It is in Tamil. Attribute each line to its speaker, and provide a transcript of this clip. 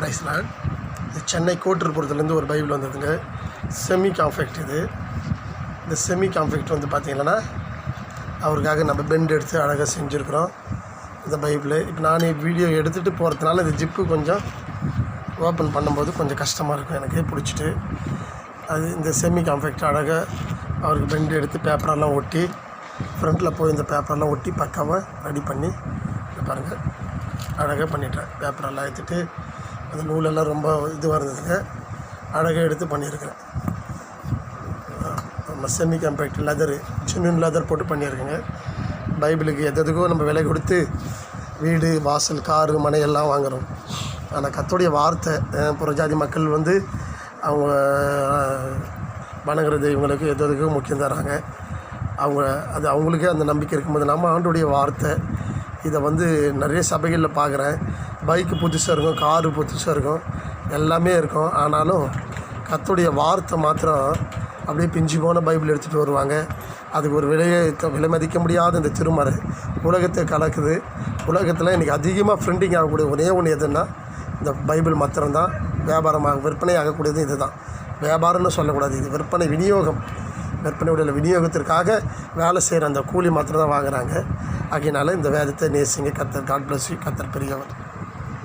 Speaker 1: பிரைஸ்லாண்ட். இது சென்னை கோட்டூர்புரத்துலேருந்து ஒரு பைபிள் வந்ததுங்க. செமி காம்ஃபெக்ட் இது. இந்த செமி காம்ஃபெக்ட் வந்து பார்த்திங்கன்னா அவருக்காக நம்ம பெண்ட் எடுத்து அழகாக செஞ்சுருக்குறோம் இந்த பைபிள். இப்போ நான் வீடியோ எடுத்துகிட்டு போகிறதுனால இந்த ஜிப்பு கொஞ்சம் ஓப்பன் பண்ணும்போது கொஞ்சம் கஷ்டமாக இருக்கும் எனக்கு பிடிச்சிட்டு. அது இந்த செமி காம்ஃபெக்ட் அழகாக அவருக்கு பெண்ட் எடுத்து பேப்பரெல்லாம் ஒட்டி ஃப்ரண்ட்டில் போய் இந்த பேப்பரெல்லாம் ஒட்டி பக்காவாக ரெடி பண்ணி பாருங்கள் அழகாக பண்ணிட்டேன். பேப்பரெல்லாம் எடுத்துகிட்டு அந்த நூலெல்லாம் ரொம்ப இதுவாக இருந்ததுங்க, அழகாக எடுத்து பண்ணியிருக்கிறேன். நம்ம semi compact leather, genuine leather போட்டு பண்ணியிருக்கேங்க. பைபிளுக்கு எதுக்கோ நம்ம விலை கொடுத்து வீடு வாசல் காரு மனை எல்லாம் வாங்குகிறோம். ஆனால் கர்த்தருடைய வார்த்தை புறஜாதி மக்கள் வந்து அவங்க வணங்குறது இவங்களுக்கு எதுக்கோ முக்கியம் தராங்க. அது அவங்களுக்கே அந்த நம்பிக்கை இருக்கும்போது நம்ம ஆண்டோடைய வார்த்தை இதை வந்து நிறைய சபைகளில் பார்க்குறேன். பைக்கு புதுசாக இருக்கும், காரு புதுசாக இருக்கும், எல்லாமே இருக்கும். ஆனாலும் கர்த்தருடைய வார்த்தை மாத்திரம் அப்படியே பிஞ்சு போன பைபிள் எடுத்துகிட்டு வருவாங்க. அதுக்கு ஒரு விலை மதிக்க முடியாத இந்த திருமறை உலகத்தை கலக்குது. உலகத்தில் இன்றைக்கி அதிகமாக ஃப்ரெண்டிங் ஆகக்கூடிய ஒரே ஒன்று எதுன்னா இந்த பைபிள் மாத்திரம்தான். விற்பனை ஆகக்கூடியது இது தான். வியாபாரம்னு சொல்லக்கூடாது, இது விற்பனை விநியோகம். விற்பனையுடைய விநியோகத்திற்காக வேலை செய்கிற அந்த கூலி மாத்திரம் தான் வாங்குகிறாங்க. ஆகையினால இந்த வேதத்தை நேசிங்க. கர்த்தர் காட் பிளஸ் யூ. கர்த்தர் பெரியவர்.